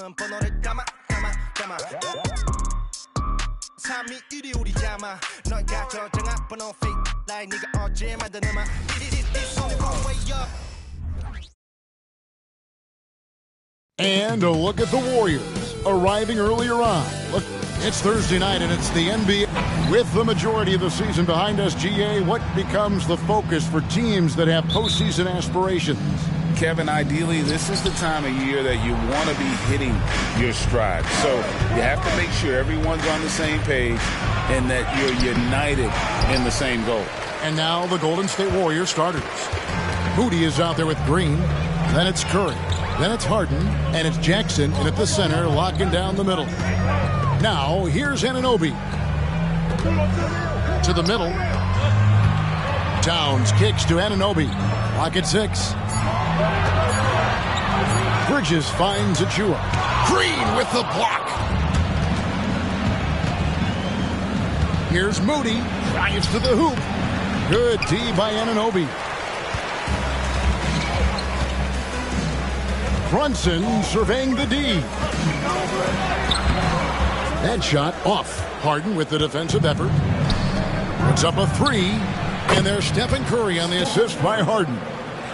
다음은 번호를 담아 삶이 이리 우리잖아 너가 저장한 번호 fake like 네가 어제 만든 음악 It's on the way up. And a look at the Warriors arriving earlier on. Look, it's Thursday night and it's the NBA. With the majority of the season behind us, GA, what becomes the focus for teams that have postseason aspirations? Kevin, ideally, this is the time of year that you want to be hitting your stride. So you have to make sure everyone's on the same page and that you're united in the same goal. And now the Golden State Warriors starters. Moody is out there with Green. Then it's Curry. Then it's Harden. And it's Jackson in at the center, locking down the middle. Now, here's Anunoby. To the middle. Towns kicks to Anunoby. Lock at 6. Bridges finds Achua. Green with the block. Here's Moody. Drives to the hoop. Good D by Anunoby. Brunson surveying the D. That shot off. Harden with the defensive effort. Puts up a 3. And there's Stephen Curry on the assist by Harden.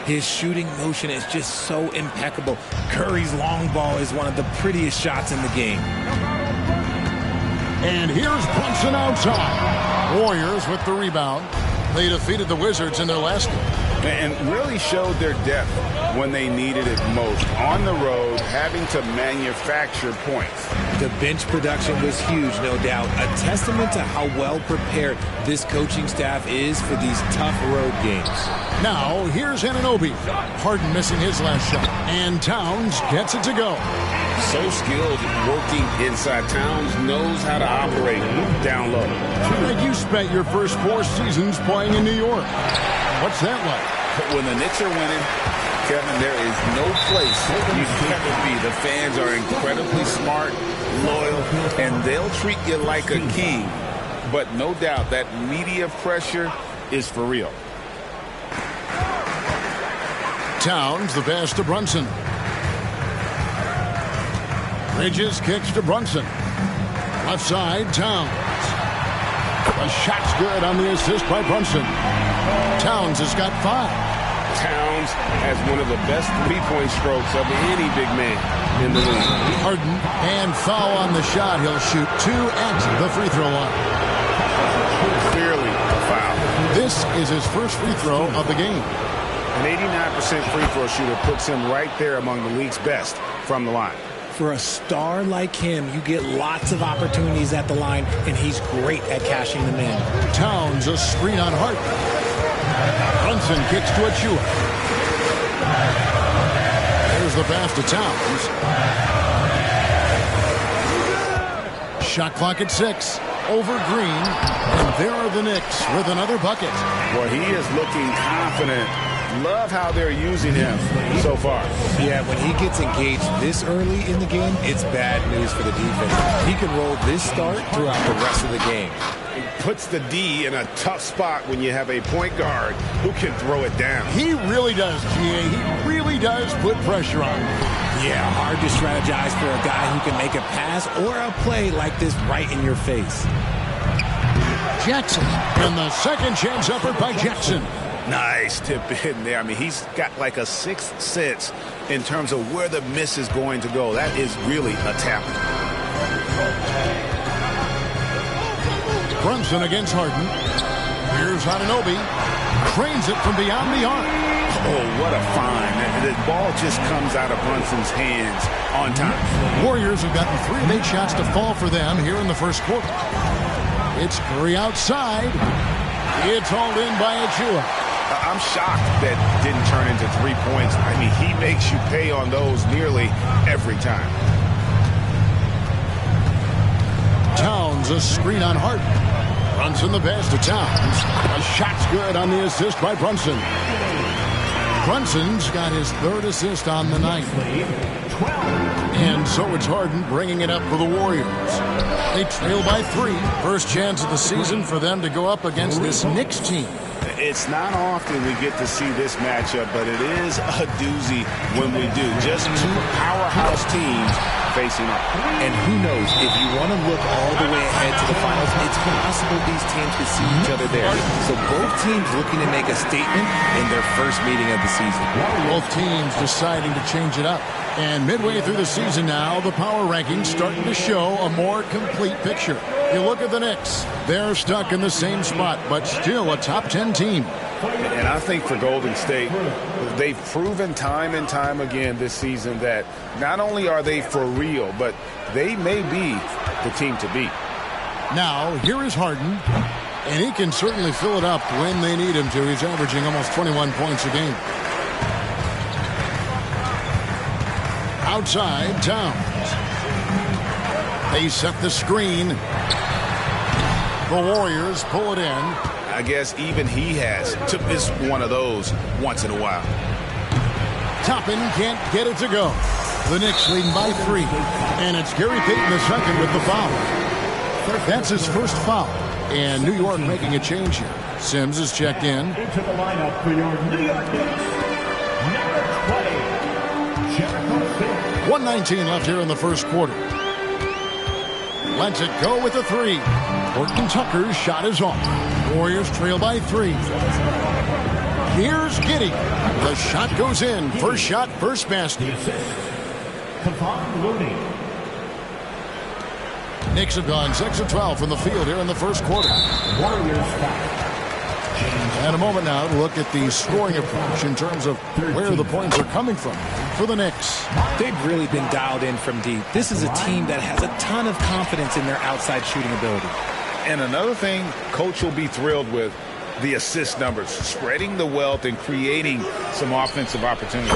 His shooting motion is just so impeccable. Curry's long ball is one of the prettiest shots in the game. And here's Brunson outside. Warriors with the rebound. They defeated the Wizards in their last game. And really showed their depth when they needed it most. On the road, having to manufacture points. The bench production was huge, no doubt. A testament to how well prepared this coaching staff is for these tough road games. Now, here's Anunoby. Harden missing his last shot. And Towns gets it to go. So skilled working inside. Towns knows how to operate down low. You spent your first 4 seasons playing in New York. What's that like? When the Knicks are winning, Kevin, there is no place you'd rather be. The fans are incredibly smart, loyal, and they'll treat you like a king. But no doubt that media pressure is for real. Towns, the pass to Brunson. Bridges kicks to Brunson. Left side, Towns. The shot's good on the assist by Brunson. Towns has got 5. Towns has one of the best three-point strokes of any big man in the league. Harden, and foul on the shot. He'll shoot 2 at the free throw line. Clearly a foul. This is his first free throw of the game. An 89% free throw shooter puts him right there among the league's best from the line. For a star like him, you get lots of opportunities at the line, and he's great at cashing them in. Towns, a screen on Harden. Brunson kicks to Achua. There's the pass to Towns. Shot clock at 6. Over Green. And there are the Knicks with another bucket. Well, he is looking confident. Love how they're using him so far. Yeah, when he gets engaged this early in the game, it's bad news for the defense. He can roll this start throughout the rest of the game. It puts the D in a tough spot when you have a point guard who can throw it down. He really does, GA. He really does put pressure on him. Yeah, hard to strategize for a guy who can make a pass or a play like this right in your face. Jackson, and the second chance effort by Jackson. Nice tip in there. I mean, he's got like a sixth sense in terms of where the miss is going to go. That is really a talent. Brunson against Harden. Here's Anunoby. Cranes it from beyond the arc. Oh, what a find. The ball just comes out of Brunson's hands on time. Warriors have gotten 3 late shots to fall for them here in the first quarter. It's Curry outside. It's hauled in by Achua. I'm shocked that didn't turn into 3 points. I mean, he makes you pay on those nearly every time. Towns, a screen on Harden. Brunson the pass to Towns. A shot's good on the assist by Brunson. Brunson's got his 3rd assist on the night. And so it's Harden bringing it up for the Warriors. They trail by 3. First chance of the season for them to go up against this Knicks team. It's not often we get to see this matchup, but it is a doozy when we do. Just 2 powerhouse teams facing off. And who knows, if you want to look all the way ahead to the finals, it's possible these teams could see each other there. So both teams looking to make a statement in their first meeting of the season. Both teams deciding to change it up. And midway through the season now, the power rankings starting to show a more complete picture. You look at the Knicks. They're stuck in the same spot, but still a top 10 team. And I think for Golden State, they've proven time and time again this season that not only are they for real, but they may be the team to beat. Now, here is Harden, and he can certainly fill it up when they need him to. He's averaging almost 21 points a game. Outside, Towns. They set the screen. The Warriors pull it in. I guess even he has to miss one of those once in a while. Toppin can't get it to go. The Knicks leading by 3. And it's Gary Payton II with the foul. That's his first foul. And New York making a change here. Sims is checked in. Into the lineup for your New York Knicks, number 20, Jericho Sims. 1:19 left here in the first quarter. Lets it go with a 3. Horton Tucker's shot is off. Warriors trail by 3. Here's Giddey. The shot goes in. First shot, first basket. Kevon Looney. Knicks have gone 6 of 12 from the field here in the first quarter. Warriors foul. And a moment now to look at the scoring approach in terms of where the points are coming from for the Knicks. They've really been dialed in from deep. This is a team that has a ton of confidence in their outside shooting ability. And another thing Coach will be thrilled with, the assist numbers, spreading the wealth and creating some offensive opportunities.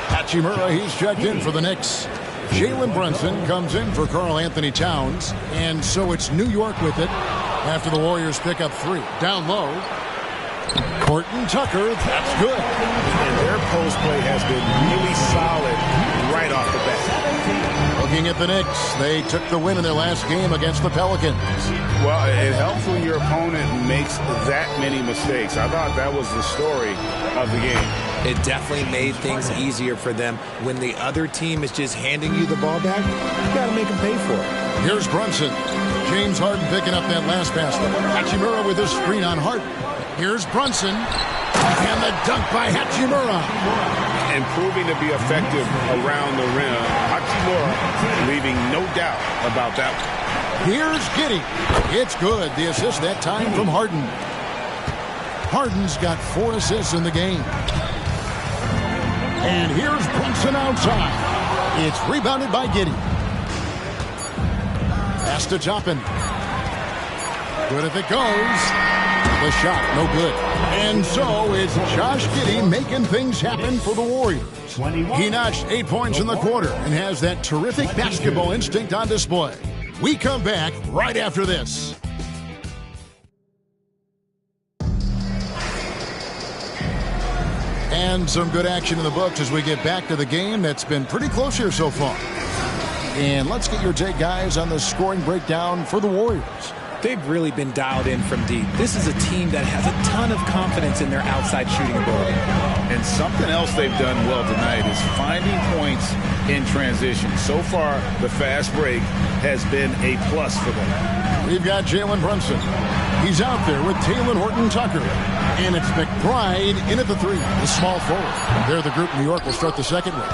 Hachimura, he's checked in for the Knicks. Jalen Brunson comes in for Karl Anthony Towns. And so it's New York with it after the Warriors pick up 3. Down low. Horton Tucker, that's good. And their post play has been really solid right off the bat. Looking at the Knicks, they took the win in their last game against the Pelicans. Well, it helps when your opponent makes that many mistakes. I thought that was the story of the game. It definitely made things easier for them. When the other team is just handing you the ball back, you got to make them pay for it. Here's Brunson. James Harden picking up that last basket. Hachimura with his screen on Harden. Here's Brunson. And the dunk by Hachimura. And proving to be effective around the rim. Hachimura leaving no doubt about that one. Here's Giddey. It's good. The assist that time from Harden. Harden's got 4 assists in the game. And here's Brunson outside. It's rebounded by Giddey. Pass to Toppin. Good if it goes. The shot, no good. And so it's Josh Giddey making things happen for the Warriors. He notched 8 points in the quarter and has that terrific basketball instinct on display. We come back right after this. And some good action in the books as we get back to the game that's been pretty close here so far. And let's get your take, guys, on the scoring breakdown for the Warriors. They've really been dialed in from deep. This is a team that has a ton of confidence in their outside shooting ability. And something else they've done well tonight is finding points in transition. So far, the fast break has been a plus for them. We've got Jalen Brunson. He's out there with Talen Horton-Tucker. And it's McBride in at the 3, the small forward. They're the group New York will start the second with.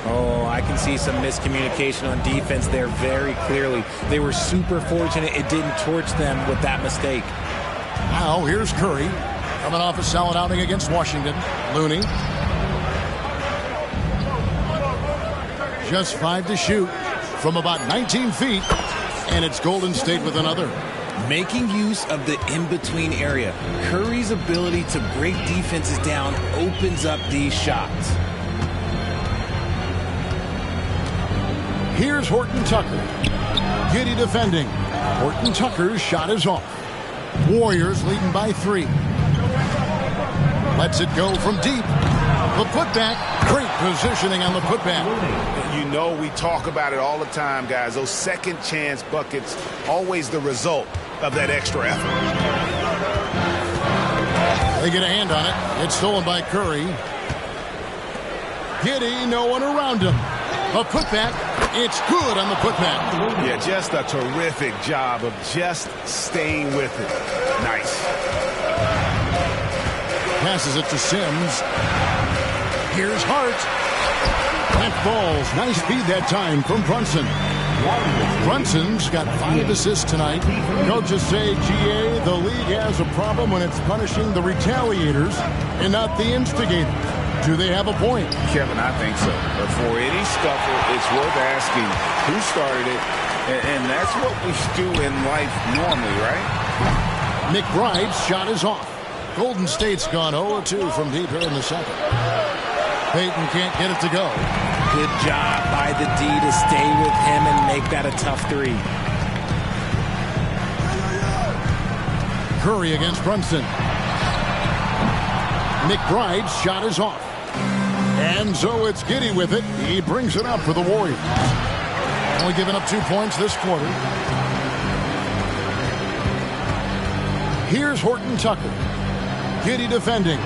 Oh, I can see some miscommunication on defense there very clearly. They were super fortunate it didn't torch them with that mistake. Now, here's Curry. Coming off a solid outing against Washington. Looney. Just 5 to shoot from about 19 feet. And it's Golden State with another. Making use of the in-between area. Curry's ability to break defenses down opens up these shots. Here's Horton-Tucker. Giddey defending. Horton-Tucker's shot is off. Warriors leading by 3. Lets it go from deep. The putback. Great positioning on the putback. You know we talk about it all the time, guys. Those second chance buckets, always the result of that extra effort. They get a hand on it. It's stolen by Curry. Giddey, no one around him. A putback. It's good on the putback. Yeah, just a terrific job of just staying with it. Nice. Passes it to Sims. Here's Hart. That falls. Nice feed that time from Brunson. Brunson's got 5 assists tonight. Coaches say, GA, the league has a problem when it's punishing the retaliators and not the instigators. Do they have a point? Kevin, I think so. But for any scuffle, it's worth asking who started it. And that's what we do in life normally, right? McBride's shot is off. Golden State's gone 0-2 from deep here in the second. Payton can't get it to go. Good job by the D to stay with him and make that a tough 3. Curry against Brunson. McBride's shot is off. And so it's Giddey with it. He brings it up for the Warriors. Only giving up 2 points this quarter. Here's Horton Tucker. Giddey defending.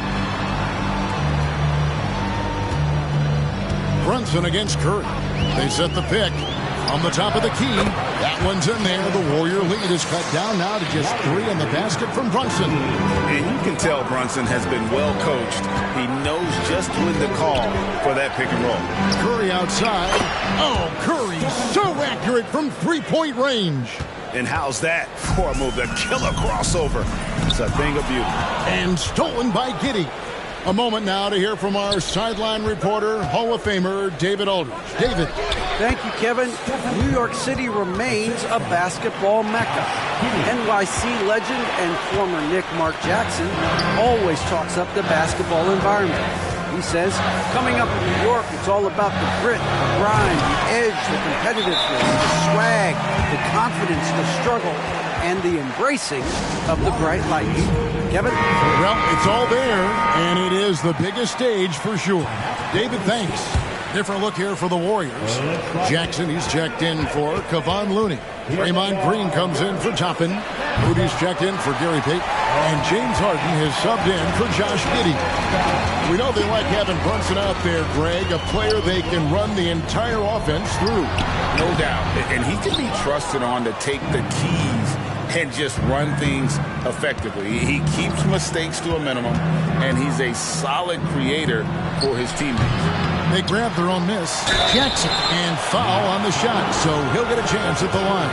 Brunson against Curry. They set the pick on the top of the key. That one's in there. The Warrior lead is cut down now to just 3 in the basket from Brunson. And you can tell Brunson has been well coached. He knows just when to call for that pick and roll. Curry outside. Oh, Curry so accurate from 3-point range. And how's that for a move? The killer crossover. It's a thing of beauty. And stolen by Giddey. A moment now to hear from our sideline reporter, Hall of Famer David Aldridge. David. Thank you, Kevin. New York City remains a basketball mecca. NYC legend and former Knick Mark Jackson always talks up the basketball environment. He says, coming up in New York, it's all about the grit, the grind, the edge, the competitiveness, the swag, the confidence, the struggle, and the embracing of the bright lights. Kevin? Well, it's all there, and it is the biggest stage for sure. David, thanks. Different look here for the Warriors. Jackson, he's checked in for Kevon Looney. Draymond Green comes in for Toppin. Moody's checked in for Gary Payton. And James Harden has subbed in for Josh Giddey. We know they like having Brunson out there, Greg, a player they can run the entire offense through. No doubt. And he can be trusted on to take the keys and just run things effectively. He keeps mistakes to a minimum, and he's a solid creator for his teammates. They grab their own miss. Jackson and foul on the shot, so he'll get a chance at the line.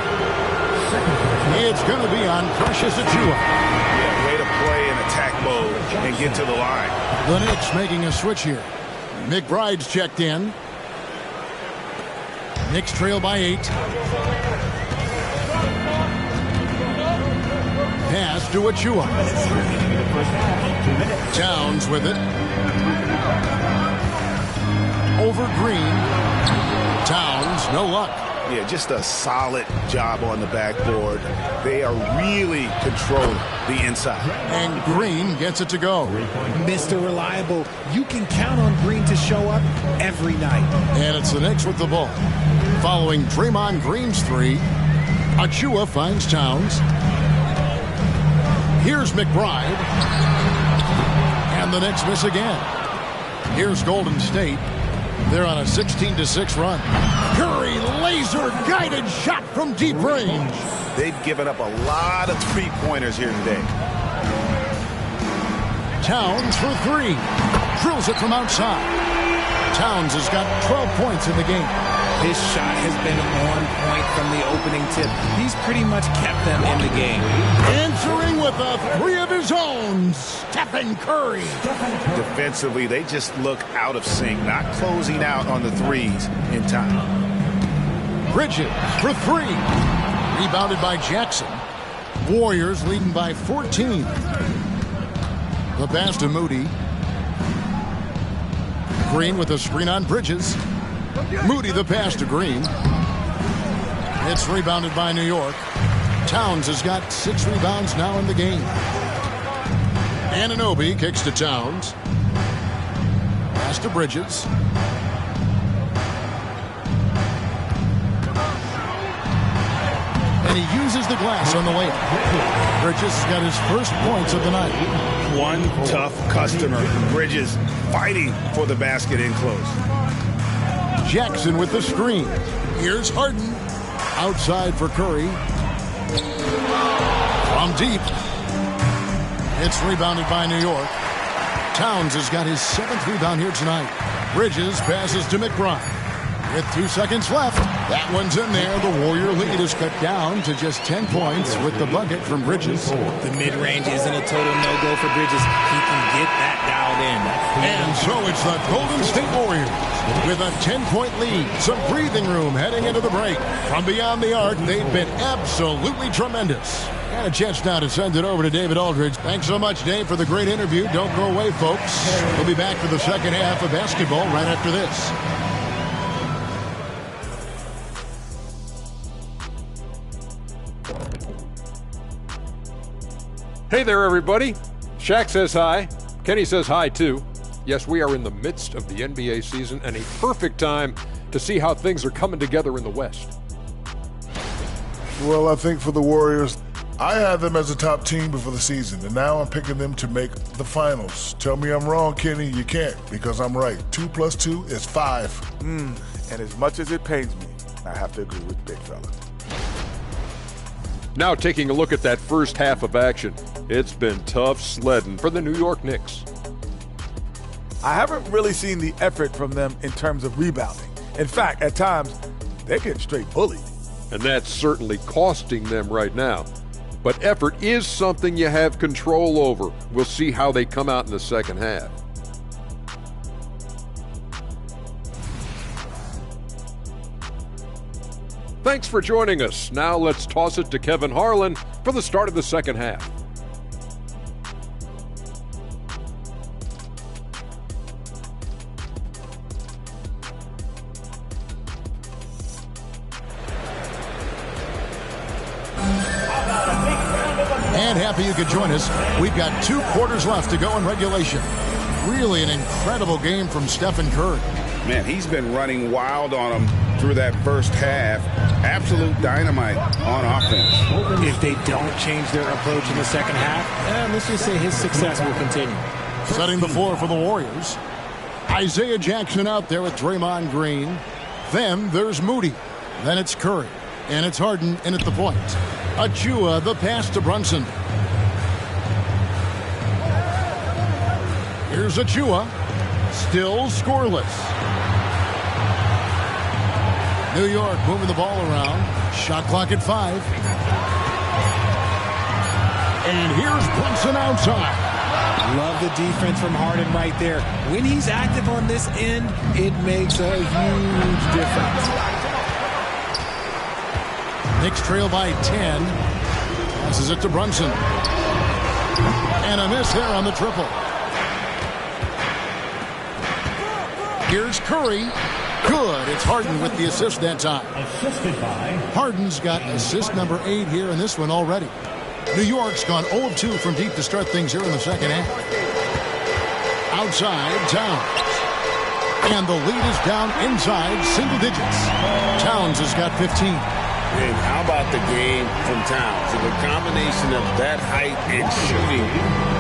It's going to be on Precious Achiuwa. Yeah, way to play in attack mode and get to the line. The Knicks making a switch here. McBride's checked in. Knicks trail by 8. Pass to Achiuwa. Towns with it. Over Green. Towns, no luck. Yeah, just a solid job on the backboard. They are really controlling the inside. And Green gets it to go. Mr. Reliable, you can count on Green to show up every night. And it's the Knicks with the ball. Following Draymond Green's 3, Achiuwa finds Towns. Here's McBride. And the Knicks miss again. Here's Golden State. They're on a 16-6 run. Curry, laser-guided shot from deep range. They've given up a lot of three-pointers here today. Towns for 3. Drills it from outside. Towns has got 12 points in the game. His shot has been on point from the opening tip. He's pretty much kept them in the game. Answering with a 3 of his own, Stephen Curry. Defensively, they just look out of sync, not closing out on the threes in time. Bridges for 3. Rebounded by Jackson. Warriors leading by 14. The pass to Moody. Green with a screen on Bridges. Moody the pass to Green. It's rebounded by New York. Towns has got 6 rebounds now in the game. Anunoby kicks to Towns. Pass to Bridges. And he uses the glass on the layup. Bridges has got his first points of the night. One tough customer. Bridges fighting for the basket in close. Jackson with the screen. Here's Harden. Outside for Curry. From deep. It's rebounded by New York. Towns has got his 7th rebound here tonight. Bridges passes to McBride. With 2 seconds left, that one's in there. The Warrior lead is cut down to just 10 points with the bucket from Bridges. The mid-range isn't a total no-go for Bridges. He can get that dialed in. And so it's the Golden State Warriors with a 10-point lead. Some breathing room heading into the break. From beyond the arc, they've been absolutely tremendous. And a chance now to send it over to David Aldridge. Thanks so much, Dave, for the great interview. Don't go away, folks. We'll be back for the second half of basketball right after this. Hey there, everybody. Shaq says hi. Kenny says hi, too. Yes, we are in the midst of the NBA season and a perfect time to see how things are coming together in the West. Well, I think for the Warriors, I had them as a top team before the season, and now I'm picking them to make the finals. Tell me I'm wrong, Kenny. You can't, because I'm right. 2 + 2 is 5. And as much as it pains me, I have to agree with Big Fella. Now taking a look at that first half of action. It's been tough sledding for the New York Knicks. I haven't really seen the effort from them in terms of rebounding. In fact, at times, they're getting straight bullied. And that's certainly costing them right now. But effort is something you have control over. We'll see how they come out in the second half. Thanks for joining us. Now let's toss it to Kevin Harlan for the start of the second half. And happy you could join us. We've got 2 quarters left to go in regulation. Really an incredible game from Stephen Curry. Man, he's been running wild on them through that first half. Absolute dynamite on offense. If they don't change their approach in the second half, let's just say his success will continue. Setting the floor for the Warriors. Isaiah Jackson out there with Draymond Green. Then there's Moody. Then it's Curry. And it's Harden in at the point. Achua, the pass to Brunson. Here's Achua. Still scoreless. New York moving the ball around. Shot clock at 5. And here's Brunson outside. Love the defense from Harden right there. When he's active on this end, it makes a huge difference. Knicks trail by 10. Passes it to Brunson. And a miss there on the triple. Here's Curry. Good. It's Harden with the assist that time. Assisted by Harden's got assist number 8 here in this one already. New York's gone 0 of 2 from deep to start things here in the second half. Outside, Towns. And the lead is down inside single digits. Towns has got 15. And how about the game from Towns? The combination of that height and shooting,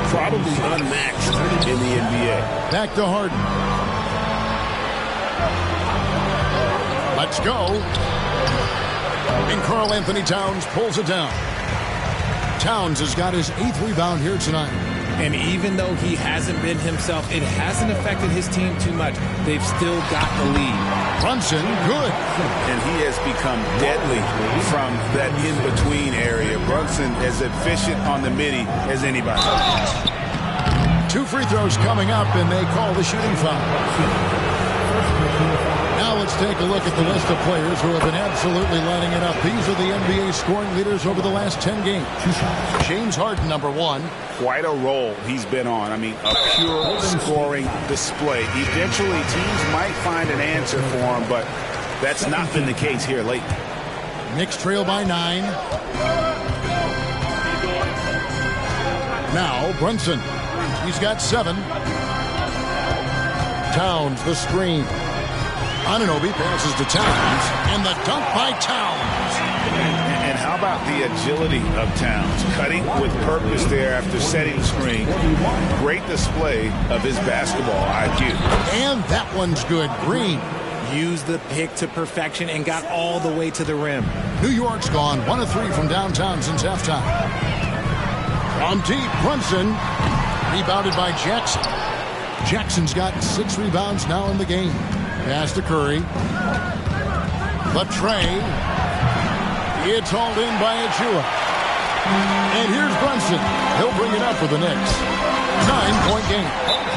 probably unmatched in the NBA. Back to Harden. Let's go. And Karl Anthony Towns pulls it down. Towns has got his 8th rebound here tonight. And even though he hasn't been himself, it hasn't affected his team too much. They've still got the lead. Brunson, good. And he has become deadly from that in-between area. Brunson as efficient on the midi as anybody. 2 free throws coming up, and they call the shooting foul. Now let's take a look at the list of players who have been absolutely lighting it up. These are the NBA scoring leaders over the last 10 games. James Harden, number 1. Quite a role he's been on. I mean, a pure scoring display. Eventually, teams might find an answer for him, but that's not been the case here lately. Knicks trail by 9. Now Brunson. He's got 7. Towns, the screen. Anunoby passes to Towns, and the dunk by Towns. And how about the agility of Towns? Cutting with purpose there after setting the screen. Great display of his basketball IQ. And that one's good. Green used the pick to perfection and got all the way to the rim. New York's gone 1 of 3 from downtown since halftime. From deep, Brunson, rebounded by Jackson. Jackson's got 6 rebounds now in the game. Pass to Curry. Latrey. It's hauled in by Achua. And here's Brunson. He'll bring it up for the Knicks. 9-point game.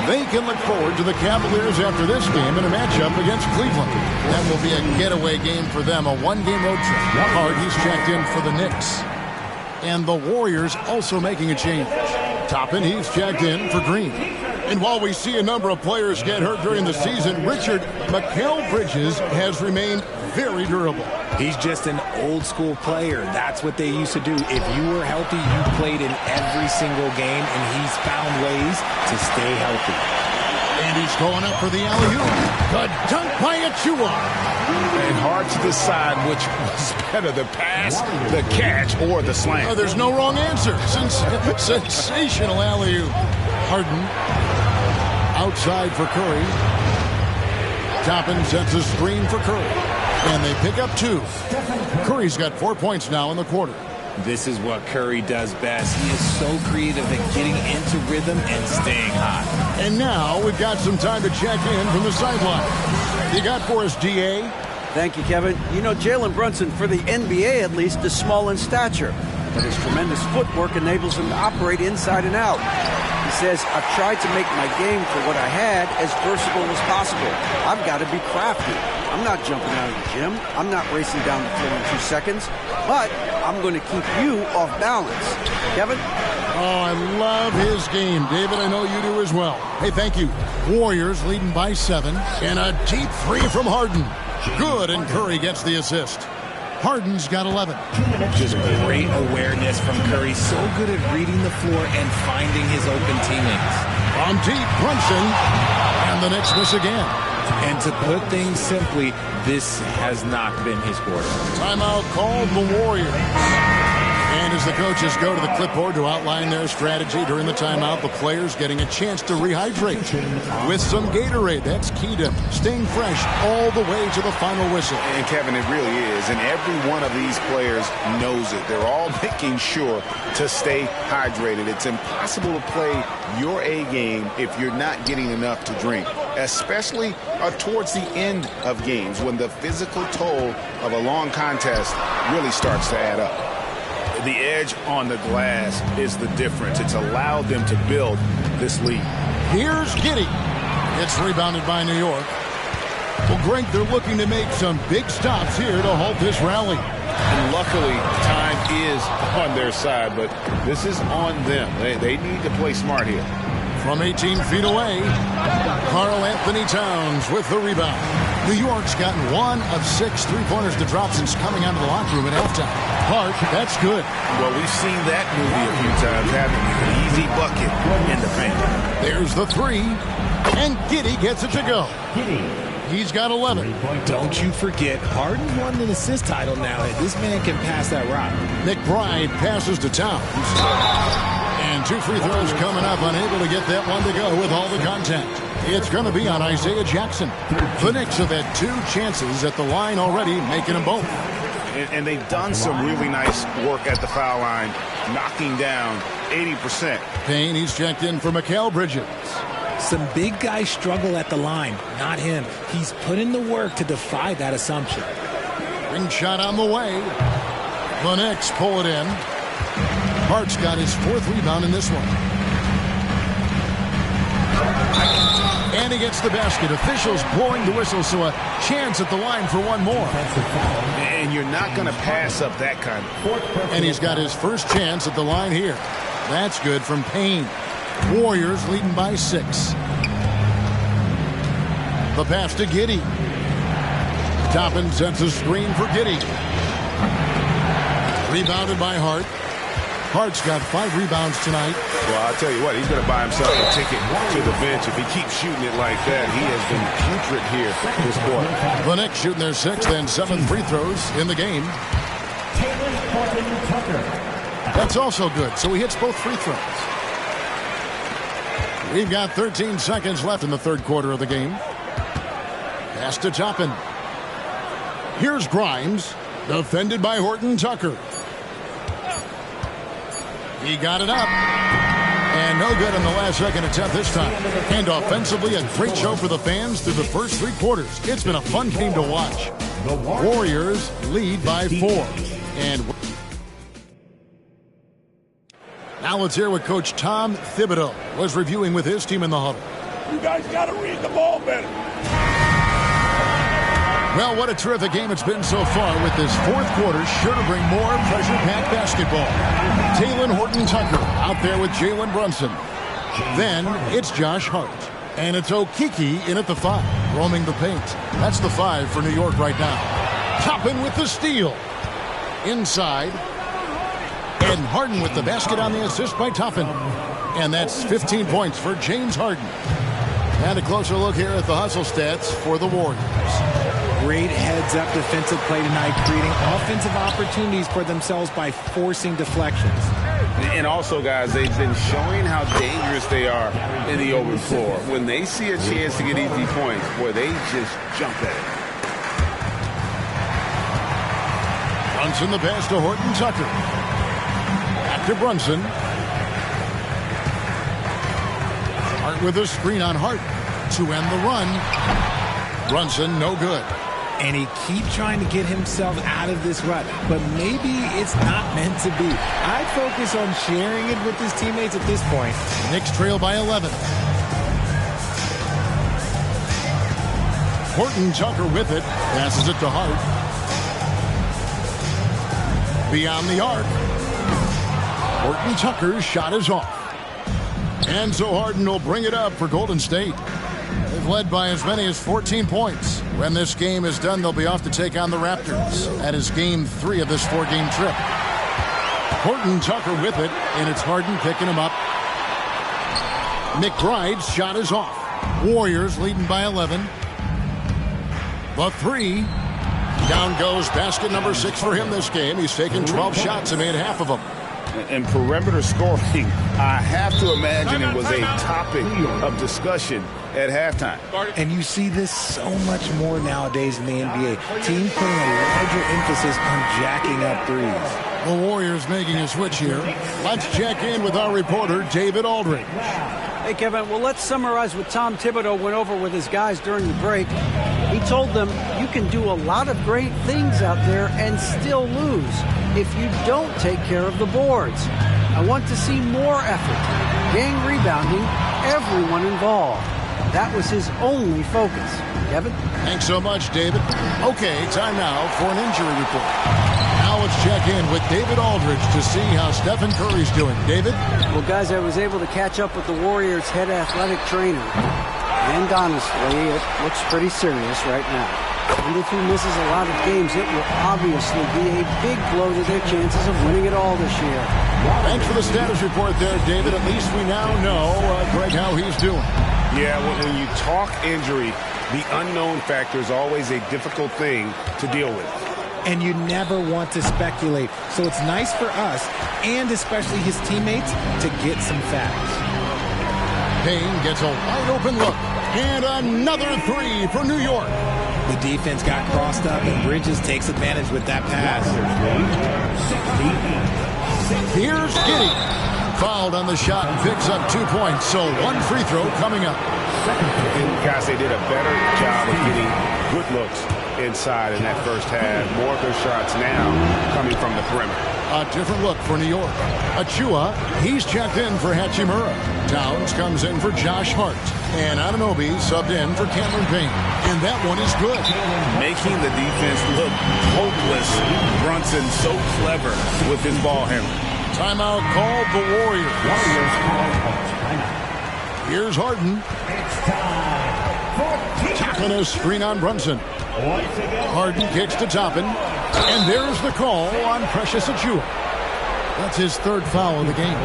They can look forward to the Cavaliers after this game in a matchup against Cleveland. That will be a getaway game for them, a 1-game road trip. Hart, he's checked in for the Knicks. And the Warriors also making a change. Toppin, he's checked in for Green. And while we see a number of players get hurt during the season, Richard, Mikal Bridges has remained very durable. He's just an old-school player. That's what they used to do. If you were healthy, you played in every single game, and he's found ways to stay healthy. And he's going up for the alley-oop. Good dunk by Achua. And hard to decide which was better, the pass, the catch, or the slam. Oh, there's no wrong answer. Sensational alley-oop. Harden outside for Curry. Toppin sets a screen for Curry. And they pick up 2. Curry's got 4 points now in the quarter. This is what Curry does best. He is so creative at getting into rhythm and staying hot. And now we've got some time to check in from the sideline. You got for us, D.A.? Thank you, Kevin. You know, Jalen Brunson, for the NBA at least, is small in stature, but his tremendous footwork enables him to operate inside and out. He says, I've tried to make my game for what I had as versatile as possible. I've got to be crafty. I'm not jumping out of the gym. I'm not racing down the floor in 2 seconds, but I'm going to keep you off balance. Kevin? Oh, I love his game. David, I know you do as well. Hey, thank you. Warriors leading by 7. And a deep 3 from Harden. Good, and Curry gets the assist. Harden's got 11. Just great awareness from Curry. So good at reading the floor and finding his open teammates. From deep, Brunson. And the Knicks miss again. And to put things simply, this has not been his quarter. Timeout called the Warriors. And as the coaches go to the clipboard to outline their strategy during the timeout, the players getting a chance to rehydrate with some Gatorade. That's key to staying fresh all the way to the final whistle. And Kevin, it really is. And every one of these players knows it. They're all making sure to stay hydrated. It's impossible to play your A game if you're not getting enough to drink, especially towards the end of games when the physical toll of a long contest really starts to add up. The edge on the glass is the difference. It's allowed them to build this lead. Here's Giddey. It's rebounded by New York. Well, Greg, they're looking to make some big stops here to halt this rally. And luckily, time is on their side, but this is on them. They need to play smart here. From 18 feet away, Karl Anthony Towns with the rebound. New York's gotten 1 of 6 3-pointers to drop since coming out of the locker room at halftime. Hart, that's good. Well, we've seen that movie a few times, haven't we? An easy bucket in the paint. There's the 3, and Giddey gets it to go. He's got 11. Don't you forget, Harden won an assist title now. This man can pass that rock. McBride passes to Towns. And 2 free throws coming up, unable to get that one to go with all the contact. It's going to be on Isaiah Jackson. The Knicks have had 2 chances at the line already, making them both. And they've done some really nice work at the foul line, knocking down 80%. Payne, he's checked in for Mikal Bridges. Some big guys struggle at the line, not him. He's put in the work to defy that assumption. Ring shot on the way. The Knicks pull it in. Hart's got his 4th rebound in this one. And he gets the basket. Officials blowing the whistle, so a chance at the line for one more. And you're not going to pass up that kind of. And he's got his first chance at the line here. That's good from Payne. Warriors leading by 6. The pass to Giddey. Toppin sets a screen for Giddey. Rebounded by Hart. Hart's got 5 rebounds tonight. Well, I'll tell you what, he's going to buy himself a ticket to the bench. If he keeps shooting it like that, he has been putrid here this quarter. The Knicks shooting their 6th and 7th free throws in the game. That's also good, so he hits both free throws. We've got 13 seconds left in the 3rd quarter of the game. Pass to Toppin. Here's Grimes, defended by Horton Tucker. He got it up. And no good in the last second attempt this time. And offensively, a great show for the fans through the first 3 quarters. It's been a fun game to watch. The Warriors lead by 4. And now let's hear what Coach Tom Thibodeau was reviewing with his team in the huddle. You guys got to read the ball better. Well, what a terrific game it's been so far, with this 4th quarter sure to bring more pressure-packed basketball. Talen Horton-Tucker out there with Jalen Brunson. Then it's Josh Hart. And it's Okeke in at the 5, roaming the paint. That's the 5 for New York right now. Toppin with the steal. Inside. And Harden with the basket on the assist by Toppin. And that's 15 points for James Harden. And a closer look here at the hustle stats for the Warriors. Great heads-up defensive play tonight, creating offensive opportunities for themselves by forcing deflections. And also, guys, they've been showing how dangerous they are in the open floor. When they see a chance to get easy points, boy, they just jump at it. Brunson the pass to Horton Tucker. Back to Brunson. Hart with a screen on Hart to end the run. Brunson, no good. And he keeps trying to get himself out of this rut, but maybe it's not meant to be. I'd focus on sharing it with his teammates at this point. Knicks trail by 11. Horton Tucker with it, passes it to Hart. Beyond the arc. Horton Tucker's shot is off. And so Harden will bring it up for Golden State. They've led by as many as 14 points. When this game is done, they'll be off to take on the Raptors. That is game 3 of this 4-game trip. Horton Tucker with it, and it's Harden picking him up. McBride's shot is off. Warriors leading by 11. The 3. Down goes basket number 6 for him this game. He's taken 12 shots and made half of them. And perimeter scoring, I have to imagine it was a topic of discussion at halftime. And you see this so much more nowadays in the NBA. Teams putting a larger emphasis on jacking up threes. The Warriors making a switch here. Let's check in with our reporter, David Aldridge. Hey, Kevin, well, let's summarize what Tom Thibodeau went over with his guys during the break. He told them you can do a lot of great things out there and still lose if you don't take care of the boards. I want to see more effort, gang rebounding, everyone involved. That was his only focus. Kevin? Thanks so much, David. Okay, time now for an injury report. Now let's check in with David Aldridge to see how Stephen Curry's doing. David? Well, guys, I was able to catch up with the Warriors' head athletic trainer. And honestly, it looks pretty serious right now. And if he misses a lot of games, it will obviously be a big blow to their chances of winning it all this year. Thanks for the status report there, David. At least we now know, Greg, how he's doing. Yeah, when you talk injury, the unknown factor is always a difficult thing to deal with. And you never want to speculate. So it's nice for us, and especially his teammates, to get some facts. Payne gets a wide-open look. And another 3 for New York. The defense got crossed up, and Bridges takes advantage with that pass. Here's Giddey. Fouled on the shot and picks up 2 points. So 1 free throw coming up. And guys, they did a better job of getting good looks inside in that first half. More of their shots now coming from the perimeter. A different look for New York. Achua, he's checked in for Hachimura. Towns comes in for Josh Hart. And Anunoby subbed in for Cameron Payne. And that one is good. Making the defense look hopeless. Brunson so clever with his ball handling. Timeout called the Warriors. Here's Harden. Tapping a screen on Brunson. Harden kicks to Toppin. And there's the call on Precious Achua. That's his 3rd foul of the game.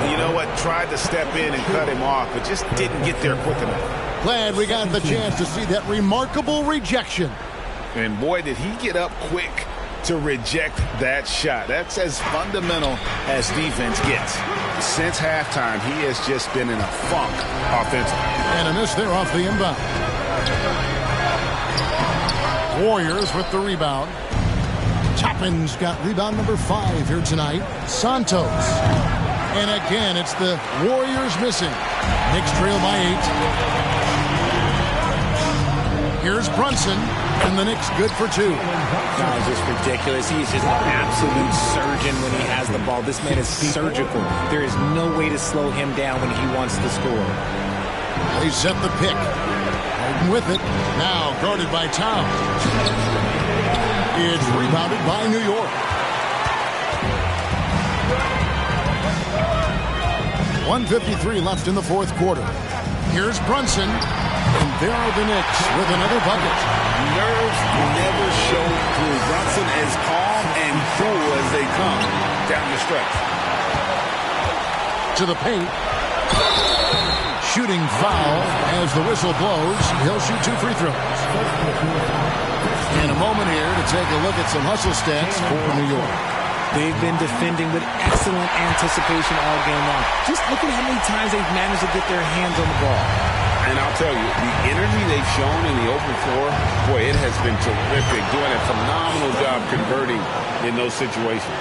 You know what? Tried to step in and cut him off, but just didn't get there quick enough. Glad we got the chance to see that remarkable rejection. And boy, did he get up quick to reject that shot. That's as fundamental as defense gets. Since halftime, he has just been in a funk offensively. And a miss there off the inbound. Warriors with the rebound. Toppin's got rebound number 5 here tonight. Santos. And again, it's the Warriors missing. Knicks trail by 8. Here's Brunson, and the Knicks good for 2. That is just ridiculous. He's just an absolute surgeon when he has the ball. This man is surgical. There is no way to slow him down when he wants to score. They set the pick. Harden with it. Now guarded by Towns. It's rebounded by New York. 1:53 left in the fourth quarter. Here's Brunson. And there are the Knicks with another bucket. Nerves never show through. Brunson as calm and cool as they come down the stretch. To the paint. Shooting foul as the whistle blows. He'll shoot 2 free throws. In a moment here to take a look at some hustle stats for New York. They've been defending with excellent anticipation all game long. Just look at how many times they've managed to get their hands on the ball. And I'll tell you, the energy they've shown in the open floor, boy, it has been terrific. Doing a phenomenal job converting in those situations.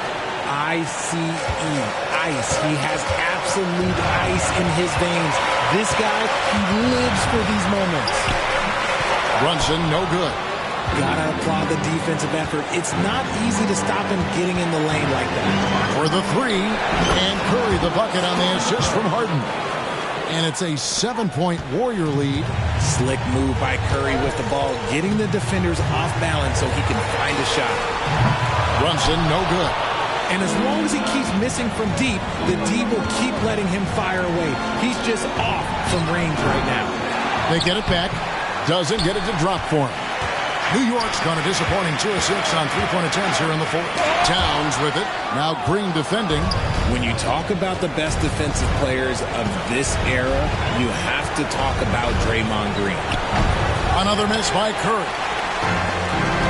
I-C-E, ice. He has absolute ice in his veins. This guy, he lives for these moments. Brunson, no good. Gotta applaud the defensive effort. It's not easy to stop him getting in the lane like that. For the 3, and Curry the bucket on the assist from Harden. And it's a 7-point Warrior lead. Slick move by Curry with the ball, getting the defenders off balance so he can find a shot. Brunson, no good. And as long as he keeps missing from deep, the D will keep letting him fire away. He's just off from range right now. They get it back. Doesn't get it to drop for him. New York's gone a disappointing 2 of 6 on 3-point attempts here in the fourth. Towns with it. Now Green defending. When you talk about the best defensive players of this era, you have to talk about Draymond Green. Another miss by Curry.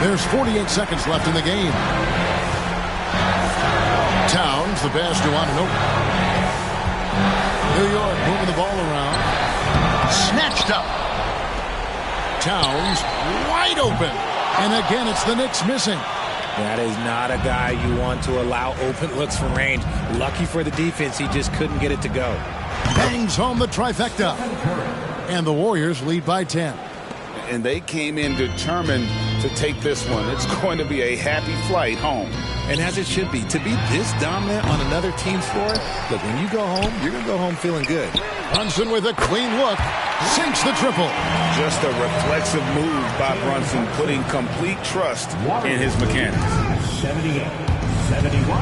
There's 48 seconds left in the game. Towns, the pass to Anunoby. New York moving the ball around. Snatched up. Towns wide open. And again, it's the Knicks missing. That is not a guy you want to allow open looks from range. Lucky for the defense, he just couldn't get it to go. Bangs home the trifecta. And the Warriors lead by 10. And they came in determined to take this one. It's going to be a happy flight home. And as it should be. To be this dominant on another team's floor, look, when you go home, you're going to go home feeling good. Brunson with a clean look. Sinks the triple. Just a reflexive move by Brunson, putting complete trust in his mechanics. 78-71.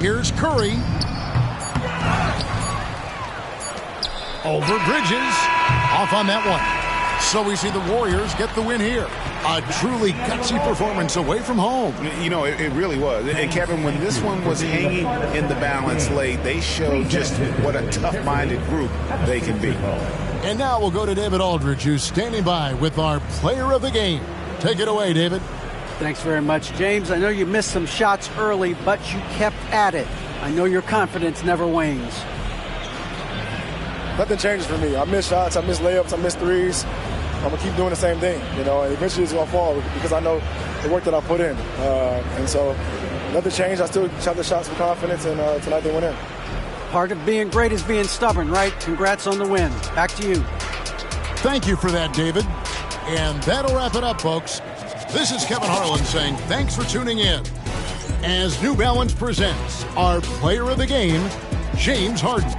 Here's Curry. Over Bridges. Off on that one. So we see the Warriors get the win here. A truly gutsy performance away from home. You know, it really was. And Kevin, when this one was hanging in the balance late, they showed just what a tough-minded group they can be. And now we'll go to David Aldridge, who's standing by with our player of the game. Take it away, David. Thanks very much, James. I know you missed some shots early, but you kept at it. I know your confidence never wanes. Nothing changes for me. I miss shots, I miss layups, I miss threes. I'm going to keep doing the same thing, you know, and eventually it's going to fall because I know the work that I put in. And so nothing changed. I still shot the shots with confidence, and tonight they went in. Part of being great is being stubborn, right? Congrats on the win. Back to you. Thank you for that, David. And that'll wrap it up, folks. This is Kevin Harlan saying thanks for tuning in as New Balance presents our player of the game, James Harden.